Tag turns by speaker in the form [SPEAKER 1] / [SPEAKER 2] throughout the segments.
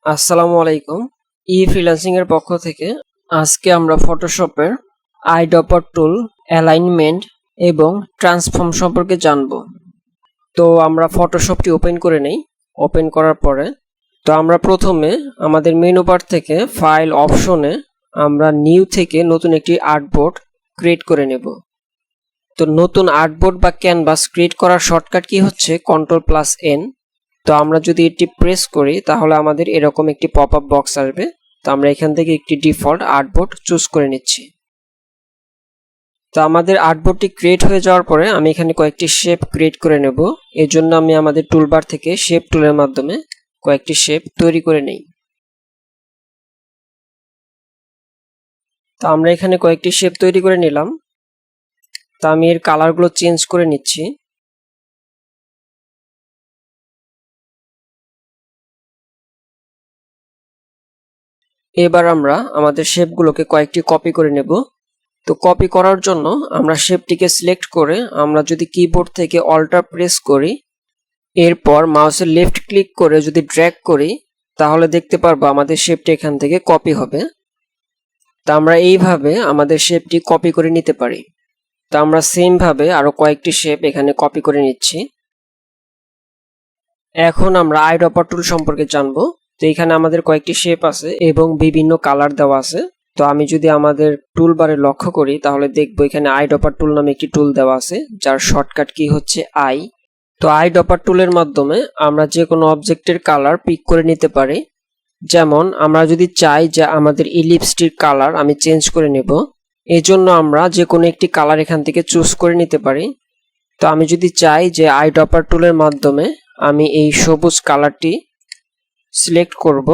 [SPEAKER 1] আসসালামু আলাইকুম। ফ্রিল্যান্সিং এর পক্ষ থেকে আজকে আমরা ফটোশপের আইড্রপার টুল, অ্যালাইনমেন্ট এবং ট্রান্সফর্ম সম্পর্কে জানব। তো আমরা ফটোশপটি ওপেন করে নেই। ওপেন করার পরে আমরা প্রথমে আমাদের মেনু বার থেকে ফাইল অপশনে আমরা নিউ থেকে নতুন একটি আর্টবোর্ড ক্রিয়েট করে নেব। তো নতুন আর্টবোর্ড বা ক্যানভাস ক্রিয়েট করার শর্টকাট কি হচ্ছে Ctrl+N। তো আমরা যদি এটি প্রেস করি তাহলে আমাদের এরকম একটি পপআপ বক্স আসবে। তো আমরা এখান থেকে একটি ডিফল্ট আর্টবোর্ড চুজ করে নিচ্ছি। তো আমাদের আর্টবোর্ডটি ক্রিয়েট হয়ে যাওয়ার পরে আমি এখানে কয়েকটি শেপ ক্রিয়েট করে নেব। এর জন্য আমি আমাদের টুলবার থেকে শেপ টুলের মাধ্যমে কয়েকটি শেপ তৈরি করে নেই। তো আমরা এখানে কয়েকটি শেপ তৈরি করে নিলাম। তো আমি এর কালারগুলো চেঞ্জ করে নিচ্ছি। এবার আমরা আমাদের শেপগুলোকে কয়েকটি কপি করে নেব। তো কপি করার জন্য আমরা শেপটিকে সিলেক্ট করে আমরা যদি কিবোর্ড থেকে অল্টার প্রেস করি, এরপর মাউসের লেফট ক্লিক করে যদি ড্র্যাগ করি তাহলে দেখতে পারবো আমাদের শেপটি এখান থেকে কপি হবে। তো আমরা এইভাবে আমাদের শেপটি কপি করে নিতে পারি। তো আমরা সেম ভাবে আরো কয়েকটি শেপ এখানে কপি করে নিচ্ছি। এখন আমরা আইড্রপার টুল সম্পর্কে জানবো। তো এখানে আমাদের কয়েকটি শেপ আছে এবং বিভিন্ন কালার দেওয়া আছে। তো আমি যদি আমাদের টুল বারে লক্ষ্য করি তাহলে দেখবো এখানে আইড্রপার টুল নামে একটি টুল দেওয়া আছে, যার শর্টকাট কি হচ্ছে আই। তো আইড্রপার টুলের মাধ্যমে আমরা যে কোনো অবজেক্টের কালার পিক করে নিতে পারি। যেমন আমরা যদি চাই যে আমাদের ইলিপসটির কালার আমি চেঞ্জ করে নেব, এজন্য আমরা যে কোনো একটি কালার এখান থেকে চুজ করে নিতে পারি। তো আমি যদি চাই যে আইড্রপার টুলের মাধ্যমে আমি এই সবুজ কালারটি সিলেক্ট করব,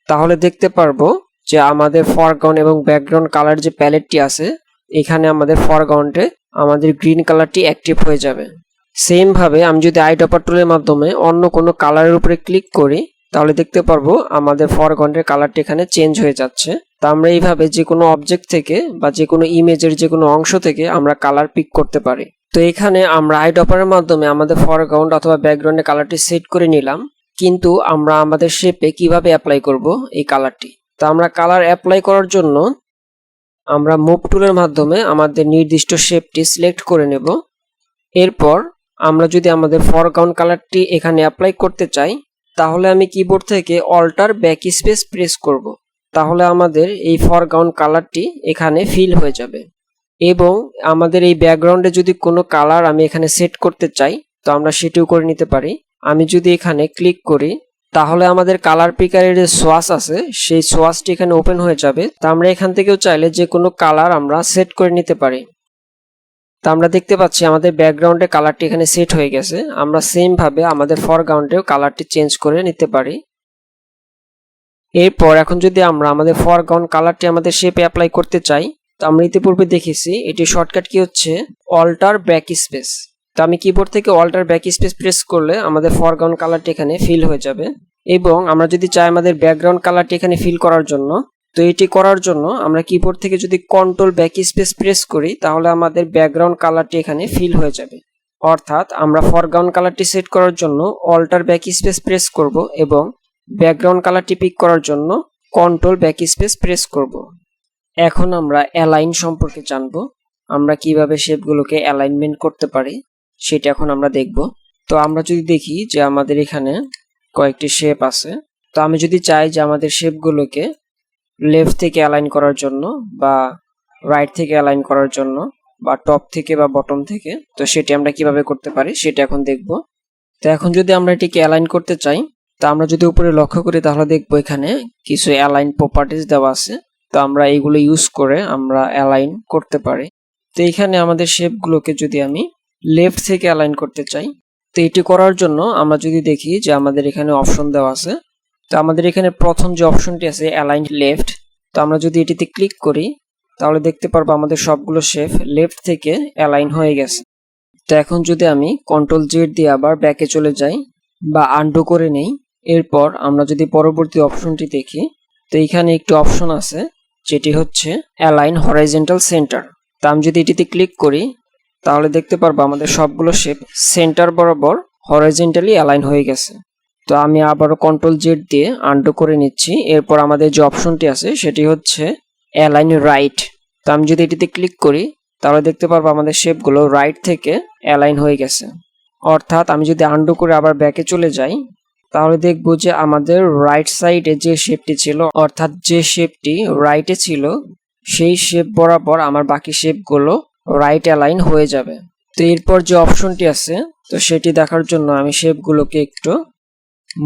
[SPEAKER 1] তাহলে দেখতে পারবো যে আমাদের ফরগ্রাউন্ড এবং ব্যাকগ্রাউন্ড কালার যে প্যালেটটি আছে এখানে আমাদের ফরগ্রাউন্ডে আমাদের গ্রিন কালারটি অ্যাক্টিভ হয়ে যাবে। সেম ভাবে আমি যদি আইড্রপার টুলের মাধ্যমে অন্য কোনো কালারের উপরে ক্লিক করি তাহলে দেখতে পারবো আমাদের ফরগ্রাউন্ডের কালারটি এখানে চেঞ্জ হয়ে যাচ্ছে। তা আমরা এইভাবে যে কোনো অবজেক্ট থেকে বা যে কোনো ইমেজের যে কোনো অংশ থেকে আমরা কালার পিক করতে পারি। তো এখানে আমরা আইড্রপারের মাধ্যমে আমাদের ফরগ্রাউন্ড অথবা ব্যাকগ্রাউন্ডের কালারটি সেট করে নিলাম, কিন্তু আমরা আমাদের শেপে কিভাবে অ্যাপ্লাই করব এই কালারটি। তো আমরা কালার অ্যাপ্লাই করার জন্য আমরা মুভ টুলের মাধ্যমে আমাদের নির্দিষ্ট শেপটি সিলেক্ট করে নেব। এরপর আমরা যদি আমাদের ফরগ্রাউন্ড কালারটি এখানে অ্যাপ্লাই করতে চাই তাহলে আমি কিবোর্ড থেকে অল্টার ব্যাকস্পেস প্রেস করব। তাহলে আমাদের এই ফরগ্রাউন্ড কালারটি এখানে ফিল হয়ে যাবে। এবং আমাদের এই ব্যাকগ্রাউন্ডে যদি কোনো কালার আমি এখানে সেট করতে চাই তো আমরা সেটিও করে নিতে পারি। আমি যদি এখানে ক্লিক করি তাহলে আমাদের কালার পিকারের যে সোয়াস আছে সেই সোয়াসটি এখানে ওপেন হয়ে যাবে। তা আমরা এখান থেকেও চাইলে যে কোনো কালার আমরা সেট করে নিতে পারি। তা আমরা দেখতে পাচ্ছি আমাদের ব্যাকগ্রাউন্ডে কালারটি এখানে সেট হয়ে গেছে। আমরা সেম ভাবে আমাদের ফরগ্রাউন্ডেও কালারটি চেঞ্জ করে নিতে পারি। এরপর এখন যদি আমরা আমাদের ফরগ্রাউন্ড কালারটি আমাদের শেপে অ্যাপ্লাই করতে চাই তো আমরা ইতিপূর্বে দেখেছি এটির শর্টকাট কি হচ্ছে অল্টার ব্যাকস্পেস। তো আমি কিবোর্ড থেকে অল্টার ব্যাকস্পেস প্রেস করলে আমাদের ফরগ্রাউন্ড কালারটি এখানে ফিল হয়ে যাবে। এবং আমরা যদি চাই আমাদের ব্যাকগ্রাউন্ড কালারটি এখানে ফিল করার জন্য, তো এটি করার জন্য আমরা কিবোর্ড থেকে যদি কন্ট্রোল ব্যাকস্পেস প্রেস করি তাহলে আমাদের ব্যাকগ্রাউন্ড কালারটি এখানে ফিল হয়ে যাবে। অর্থাৎ আমরা ফরগ্রাউন্ড কালারটি সেট করার জন্য অল্টার ব্যাকস্পেস প্রেস করব এবং ব্যাকগ্রাউন্ড কালারটি পিক করার জন্য কন্ট্রোল ব্যাকস্পেস প্রেস করব। এখন আমরা অ্যালাইন সম্পর্কে জানবো। আমরা কিভাবে শেপগুলোকে অ্যালাইনমেন্ট করতে পারি সেটা এখন আমরা দেখব। তো আমরা যদি দেখি যে আমাদের এখানে কয়েকটি শেপ আছে, তো আমি যদি চাই যে আমাদের শেপগুলোকে লেফট থেকে অ্যালাইন করার জন্য বা রাইট থেকে অ্যালাইন করার জন্য বা টপ থেকে বা বটম থেকে, তো সেটি আমরা কিভাবে করতে পারি সেটা এখন দেখব। তো এখন যদি আমরা এটিকে অ্যালাইন করতে চাই তো আমরা যদি উপরে লক্ষ্য করি তাহলে দেখবো এখানে কিছু অ্যালাইন প্রপার্টিজ দেওয়া আছে। তো আমরা এইগুলো ইউজ করে আমরা অ্যালাইন করতে পারি। তো এখানে আমাদের শেপগুলোকে যদি আমি লেফট থেকে অ্যালাইন করতে চাই তো এটি করার জন্য আমরা যদি দেখি যে আমাদের এখানে অপশন দেওয়া আছে। তো আমাদের এখানে প্রথম যে অপশনটি আছে অ্যালাইন লেফট, তো আমরা যদি এটিতে ক্লিক করি তাহলে দেখতে পারবো আমাদের সবগুলো শেপ লেফট থেকে অ্যালাইন হয়ে গেছে। তো এখন যদি আমি Ctrl Z দিয়ে আবার ব্যাকে চলে যাই বা আনডু করে নেই, এরপর আমরা যদি পরবর্তী অপশনটি দেখি তো এখানে একটি অপশন আছে যেটি হচ্ছে অ্যালাইন হরাইজন্টাল সেন্টার। তো আমি যদি এটিতে ক্লিক করি তাহলে দেখতে পারবো আমাদের সবগুলো শেপ সেন্টার বরাবর হরাইজন্টালি অ্যালাইন হয়ে গেছে। তো আমি আবারও কন্ট্রোল জেড দিয়ে আনডু করে নিচ্ছি। এরপর আমাদের যে অপশনটি আছে সেটি হচ্ছে অ্যালাইন রাইট। তো আমি যদি এটিতে ক্লিক করি তাহলে দেখতে পারবো আমাদের শেপগুলো রাইট থেকে অ্যালাইন হয়ে গেছে। অর্থাৎ আমি যদি আনডু করে আবার ব্যাকে চলে যাই তাহলে দেখব যে আমাদের রাইট সাইডে যে শেপটি ছিল, অর্থাৎ যে শেপটি রাইটে ছিল সেই শেপ বরাবর আমার বাকি শেপগুলো রাইট অ্যালাইন হয়ে যাবে। তো এরপর যে অপশনটি আছে তো সেটি দেখার জন্য আমি শেপগুলোকে একটু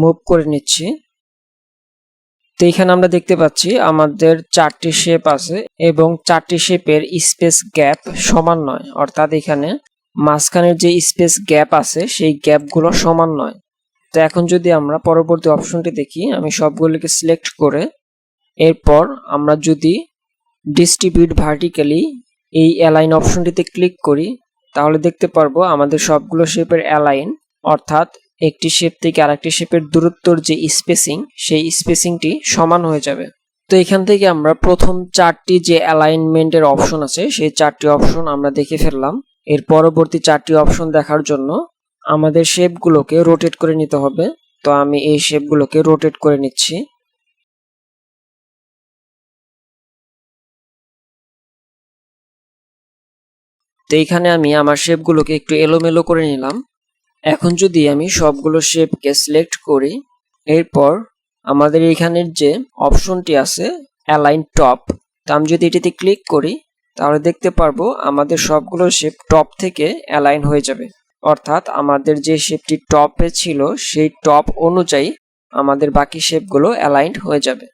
[SPEAKER 1] মুভ করে নিচ্ছি। তো এখানে আমরা দেখতে পাচ্ছি আমাদের 4টি শেপ আছে এবং 4টি শেপের স্পেস গ্যাপ সমান নয়, অর্থাৎ এখানে মাঝখানের যে স্পেস গ্যাপ আছে সেই গ্যাপগুলো সমান নয়। তো এখন যদি আমরা পরবর্তী অপশনটি দেখি, আমি সবগুলোকে সিলেক্ট করে এরপর আমরা যদি ডিস্ট্রিবিউট ভার্টিক্যালি এই অ্যালাইন অপশনটিতে ক্লিক করি তাহলে দেখতে পারবো আমাদের সবগুলো শেপের অ্যালাইন, অর্থাৎ একটি শেপ থেকে আরেকটি শেপের দূরত্বর যে স্পেসিং সেই স্পেসিংটি সমান হয়ে যাবে। তো এখান থেকে আমরা প্রথম 4টি যে অ্যালাইনমেন্টের অপশন আছে সেই 4টি অপশন আমরা দেখে ফেললাম। এর পরবর্তী 4টি অপশন দেখার জন্য আমাদের শেপগুলোকে রোটেট করে নিতে হবে। তো আমি এই শেপগুলোকে রোটেট করে নিচ্ছি। তো এইখানে আমি আমার শেপগুলোকে একটু এলোমেলো করে নিলাম। এখন যদি আমি সবগুলো শেপকে সিলেক্ট করি, এরপর আমাদের এখানের যে অপশনটি আছে অ্যালাইন টপ, তো আমি যদি এটিতে ক্লিক করি তাহলে দেখতে পারবো আমাদের সবগুলো শেপ টপ থেকে অ্যালাইন হয়ে যাবে। অর্থাৎ আমাদের যে শেপটি টপে ছিল সেই টপ অনুযায়ী আমাদের বাকি শেপগুলো অ্যালাইন্ড হয়ে যাবে।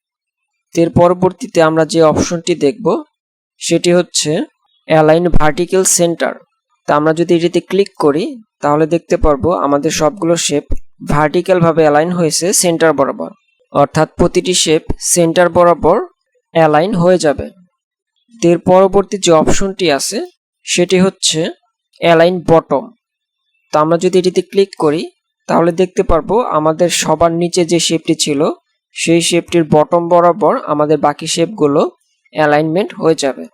[SPEAKER 1] এর পরবর্তীতে আমরা যে অপশনটি দেখব সেটি হচ্ছে অ্যালাইন ভার্টিক্যাল সেন্টার। তা আমরা যদি এটিতে ক্লিক করি তাহলে দেখতে পারবো আমাদের সবগুলো শেপ ভার্টিক্যাল ভাবে অ্যালাইন হয়েছে সেন্টার বরাবর, অর্থাৎ প্রতিটি শেপ সেন্টার বরাবর অ্যালাইন হয়ে যাবে। এর পরবর্তী যে অপশনটি আছে সেটি হচ্ছে অ্যালাইন বটম। তো আমরা যদি এটিতে ক্লিক করি তাহলে দেখতে পারবো আমাদের সবার নিচে যে শেপটি ছিল সেই শেপটির বটম বরাবর আমাদের বাকি শেপগুলো অ্যালাইনমেন্ট হয়ে যাবে।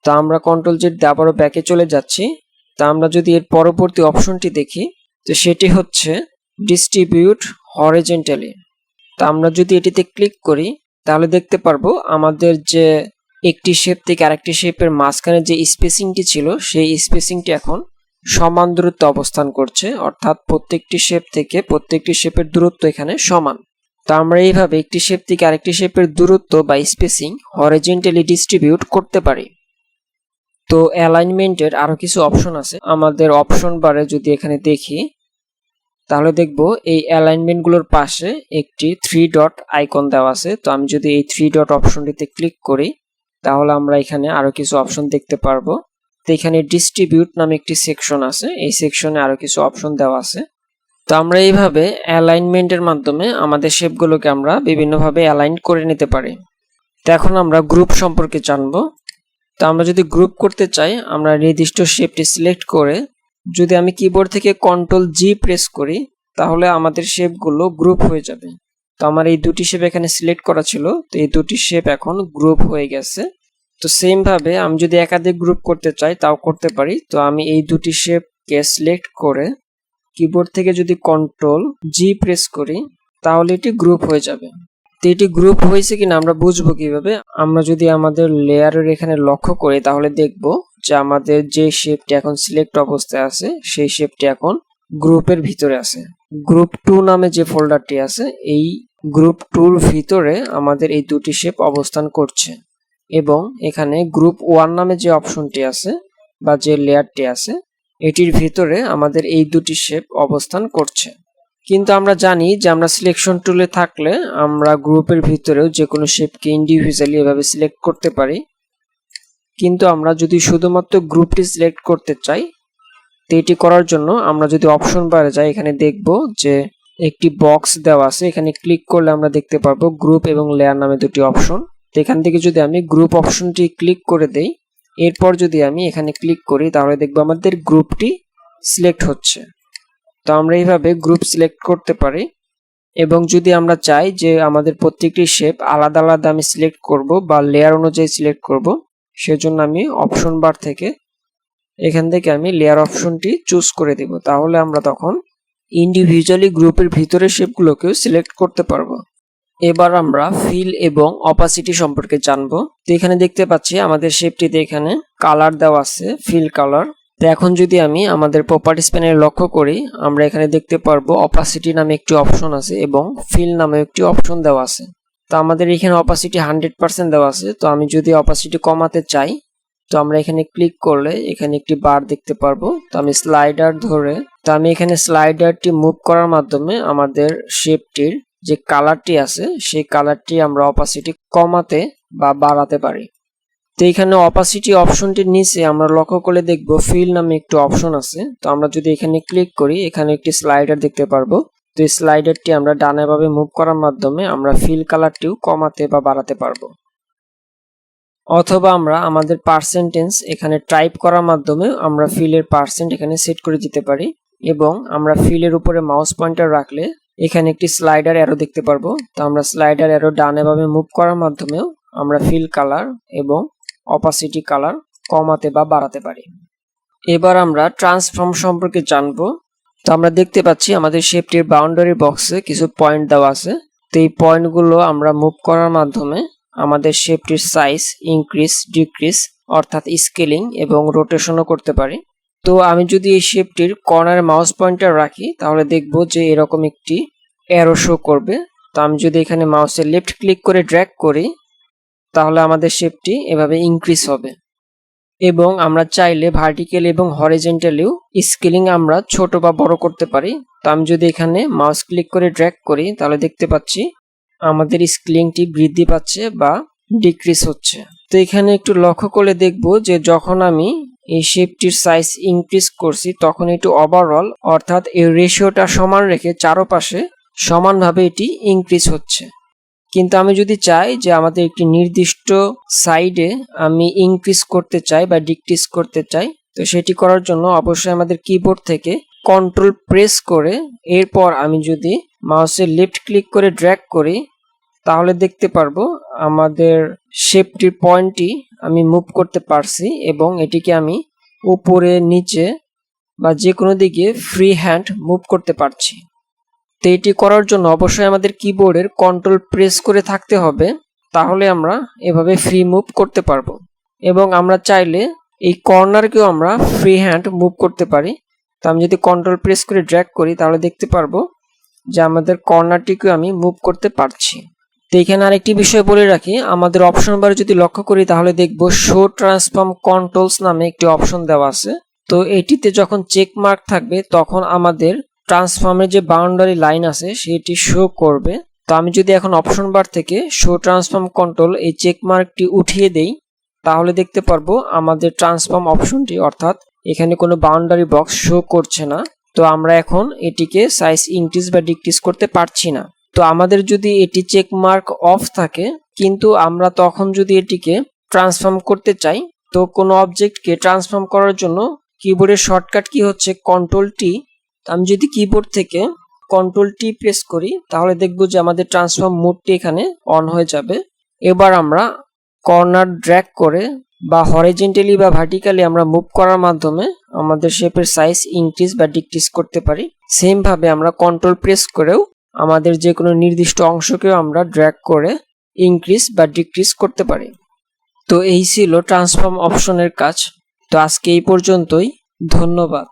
[SPEAKER 1] তো আমরা কন্ট্রোল জেড দিয়ে আবারও ব্যাকে চলে যাচ্ছি। তা আমরা যদি এর পরবর্তী অপশনটি দেখি তো সেটি হচ্ছে ডিস্ট্রিবিউট হরিজন্টালি। তা আমরা যদি এটিতে ক্লিক করি তাহলে দেখতে পারবো আমাদের যে একটি শেপ থেকে আরেকটি শেপের মাঝখানে যে স্পেসিংটি ছিল সেই স্পেসিংটি এখন সমান দূরত্বে অবস্থান করছে, অর্থাৎ প্রত্যেকটি শেপ থেকে প্রত্যেকটি শেপের দূরত্ব এখানে সমান। তো আমরা এইভাবে একটি শেপ থেকে আরেকটি শেপের দূরত্ব বা স্পেসিং হরিজন্টালি ডিস্ট্রিবিউট করতে পারি। তো অ্যালাইনমেন্টের আরো কিছু অপশন আছে আমাদের অপশন বারে, যদি এখানে দেখি তাহলে দেখব এই অ্যালাইনমেন্ট গুলোর পাশে একটি 3 ডট আইকন দেওয়া আছে। তো আমি যদি এই 3 ডট অপশনটিতে ক্লিক করি তাহলে আমরা এখানে আরো কিছু অপশন দেখতে পারবো। তো এখানে ডিস্ট্রিবিউট নামে একটি সেকশন আছে, এই সেকশনে আরো কিছু অপশন দেওয়া আছে। তো আমরা এইভাবে অ্যালাইনমেন্টের মাধ্যমে আমাদের শেপগুলোকে আমরা বিভিন্নভাবে অ্যালাইন করে নিতে পারি। তো এখন আমরা গ্রুপ সম্পর্কে জানবো। তো আমরা যদি গ্রুপ করতে চাই আমরা নির্দিষ্ট শেপটি সিলেক্ট করে যদি আমি কিবোর্ড থেকে কন্ট্রোল জি প্রেস করি তাহলে আমাদের শেপগুলো গ্রুপ হয়ে যাবে। তো আমার এই দুটি শেপ এখানে সিলেক্ট করা ছিল, তো এই দুটি শেপ এখন গ্রুপ হয়ে গেছে। তো সেম ভাবে আমি যদি একাধিক গ্রুপ করতে চাই তাও করতে পারি। তো আমি এই দুটি শেপকে সিলেক্ট করে কিবোর্ড থেকে যদি কন্ট্রোল জি প্রেস করি তাহলে এটি গ্রুপ হয়ে যাবে। তো এটি গ্রুপ হয়েছে কিনা আমরা বুঝবো কিভাবে, আমরা যদি আমাদের লেয়ারের এখানে লক্ষ্য করি তাহলে দেখব যে আমাদের যে শেপটি এখন সিলেক্ট অবস্থায় আছে সেই শেপটি এখন গ্রুপের ভিতরে আছে। গ্রুপ 2 নামে যে ফোল্ডারটি আছে এই গ্রুপ 2-র ভিতরে আমাদের এই দুটি শেপ অবস্থান করছে এবং এখানে গ্রুপ 1 নামে যে অপশনটি আছে বা যে লেয়ারটি আছে এটির ভিতরে আমাদের এই দুটি শেপ অবস্থান করছে। কিন্তু আমরা জানি যে আমরা সিলেকশন টুলে থাকলে আমরা গ্রুপের ভিতরেও যে কোনো শেপকে ইন্ডিভিজুয়ালি এভাবে সিলেক্ট করতে পারি। কিন্তু আমরা যদি শুধুমাত্র গ্রুপটি সিলেক্ট করতে চাই তো এটি করার জন্য আমরা যদি অপশন বারে যাই এখানে দেখব যে একটি বক্স দেওয়া আছে, এখানে ক্লিক করলে আমরা দেখতে পারবো গ্রুপ এবং লেয়ার নামে দুটি অপশন। তো এখান থেকে যদি আমি গ্রুপ অপশনটি ক্লিক করে দেই এরপর যদি আমি এখানে ক্লিক করি তাহলে দেখব আমাদের গ্রুপটি সিলেক্ট হচ্ছে। তো আমরা এইভাবে গ্রুপ সিলেক্ট করতে পারি এবং যদি আমরা চাই যে আমাদের প্রত্যেকটি শেপ আলাদা আলাদা আমি সিলেক্ট করব বা লেয়ার অনুযায়ী সিলেক্ট করব সেজন্য আমি অপশন বার থেকে এখান থেকে আমি লেয়ার অপশনটি চুজ করে দিব। তাহলে আমরা তখন ইন্ডিভিজুয়ালি গ্রুপের ভিতরে শেপগুলোকেও সিলেক্ট করতে পারবো। এবার আমরা ফিল এবং অপাসিটি সম্পর্কে জানবো। তো এখানে দেখতে পাচ্ছি আমাদের শেপটিতে এখানে কালার দেওয়া আছে, ফিল কালার। তো এখন যদি আমি আমাদের প্রপার্টিস প্যানেলে লক্ষ্য করি, আমরা এখানে দেখতে পারবো অপাসিটি নামে একটি অপশন আছে এবং ফিল নামে একটি অপশন দেওয়া আছে। তো আমাদের এখানে অপাসিটি 100% দেওয়া আছে। তো আমি যদি অপাসিটি কমাতে চাই, তো আমরা এখানে ক্লিক করলে এখানে একটি বার দেখতে পারবো। তো আমি স্লাইডার ধরে, তো আমি এখানে স্লাইডারটি মুভ করার মাধ্যমে আমাদের শেপটির যে কালারটি আছে সেই কালারটি আমরা অপাসিটি কমাতে বা বাড়াতে পারি। তো এখানে অপাসিটি অপশনটির নিচে আমরা লক্ষ্য করলে দেখবো ফিল নামে একটি অপশন আছে। তো আমরা যদি এখানে ক্লিক করি, এখানে একটি স্লাইডার দেখতে পারবো। তো এই স্লাইডারটি আমরা ডানে বামে মুভ করার মাধ্যমে আমরা ফিল কালারটিও কমাতে বা বাড়াতে পারবো। অথবা আমরা আমাদের পার্সেন্টেজ এখানে টাইপ করার মাধ্যমে আমরা ফিলের পার্সেন্ট এখানে সেট করে দিতে পারি। এবং আমরা ফিলের উপরে মাউস পয়েন্টার রাখলে এখানে একটি স্লাইডার অ্যারো দেখতে পারবো। তো আমরা স্লাইডার অ্যারো ডানে বামে মুভ করার মাধ্যমেও আমরা ফিল কালার এবং অপাসিটি কালার কমাতে বা বাড়াতে পারি। এবার আমরা ট্রান্সফর্ম সম্পর্কে জানবো। তো আমরা দেখতে পাচ্ছি আমাদের শেপটির বাউন্ডারি বক্সে কিছু পয়েন্ট দেওয়া আছে। তো এই পয়েন্টগুলো আমরা মুভ করার মাধ্যমে আমাদের শেপটির সাইজ ইনক্রিজ ডিক্রিজ অর্থাৎ স্কেলিং এবং রোটেশনও করতে পারি। তো আমি যদি এই শেপটির কর্নারে মাউস পয়েন্টার রাখি, তাহলে দেখব যে এরকম একটি অ্যারো শো করবে। তো আমি যদি এখানে মাউসের লেফট ক্লিক করে ড্র্যাগ করি, তাহলে আমাদের শেপটি এভাবে ইনক্রিজ হবে। এবং আমরা চাইলে ভার্টিক্যাল এবং হরিজন্টালিও স্কেলিং আমরা ছোট বা বড় করতে পারি। তো আমি যদি এখানে মাউস ক্লিক করে ড্র্যাগ করি, তাহলে দেখতে পাচ্ছি আমাদের স্কেলিংটি বৃদ্ধি পাচ্ছে বা ডিক্রিজ হচ্ছে। তো এখানে একটু লক্ষ্য করলে দেখব যে যখন আমি এই শেপটির সাইজ ইনক্রিজ করছি, তখন একটু ওভারঅল অর্থাৎ এই রেশিওটা সমান রেখে চারপাশে সমানভাবে এটি ইনক্রিজ হচ্ছে। কিন্তু আমি যদি চাই যে আমাদের একটি নির্দিষ্ট সাইডে আমি ইনক্রিজ করতে চাই বা ডিক্রিজ করতে চাই, তো সেটি করার জন্য অবশ্যই আমাদের কিবোর্ড থেকে কন্ট্রোল প্রেস করে এরপর আমি যদি মাউসের লেফট ক্লিক করে ড্র্যাগ করি, তাহলে দেখতে পারবো আমাদের শেপটির পয়েন্টটি আমি মুভ করতে পারছি এবং এটিকে আমি উপরে নিচে বা যে কোনো দিকে ফ্রি হ্যান্ড মুভ করতে পারছি। তো এটি করার জন্য অবশ্যই আমাদের কিবোর্ডের কন্ট্রোল প্রেস করে থাকতে হবে, তাহলে আমরা এভাবে ফ্রি মুভ করতে পারবো। এবং আমরা চাইলে এই কর্নারকেও আমরা ফ্রি হ্যান্ড মুভ করতে পারি। তো আমি যদি কন্ট্রোল প্রেস করে ড্র্যাগ করি, তাহলে দেখতে পারবো যে আমাদের কর্নারটিকেও আমি মুভ করতে পারছি। তো এখানে আরেকটি বিষয় বলে রাখি, আমাদের অপশন বারে যদি লক্ষ্য করি, তাহলে দেখবো শো ট্রান্সফর্ম কন্ট্রোলস নামে একটি অপশন দেওয়া আছে। তো এটিতে যখন চেক মার্ক থাকবে, তখন আমাদের ট্রান্সফর্মের যে বাউন্ডারি লাইন আছে সেটি শো করবে। তো আমি যদি এখন অপশন বার থেকে শো ট্রান্সফর্ম কন্ট্রোল এই চেক মার্কটি উঠিয়ে দেই, তাহলে দেখতে পারবো আমাদের ট্রান্সফর্ম অপশনটি অর্থাৎ এখানে কোনো বাউন্ডারি বক্স শো করছে না। তো আমরা এখন এটিকে সাইজ ইনক্রিজ বা ডিক্রিজ করতে পারছি না। তো আমাদের যদি এটি চেক মার্ক অফ থাকে, কিন্তু আমরা তখন যদি এটিকে ট্রান্সফর্ম করতে চাই, তো কোনো অবজেক্টকে ট্রান্সফর্ম করার জন্য কিবোর্ডের শর্টকাট কি হচ্ছে কন্ট্রোল টি। আমি যদি কিবোর্ড থেকে কন্ট্রোল টি প্রেস করি, তাহলে দেখব যে আমাদের ট্রান্সফর্ম মোডটি এখানে অন হয়ে যাবে। এবার আমরা কর্নার ড্র্যাগ করে বা হরিজন্টালি বা ভার্টিক্যালি আমরা মুভ করার মাধ্যমে আমাদের শেপের সাইজ ইনক্রিজ বা ডিক্রিজ করতে পারি। সেম ভাবে আমরা কন্ট্রোল প্রেস করেও আমাদের যে কোনো নির্দিষ্ট অংশকেও আমরা ড্র্যাগ করে ইনক্রিজ বা ডিক্রিজ করতে পারি। তো এই ছিল ট্রান্সফর্ম অপশনের কাজ। তো আজকে এই পর্যন্তই, ধন্যবাদ।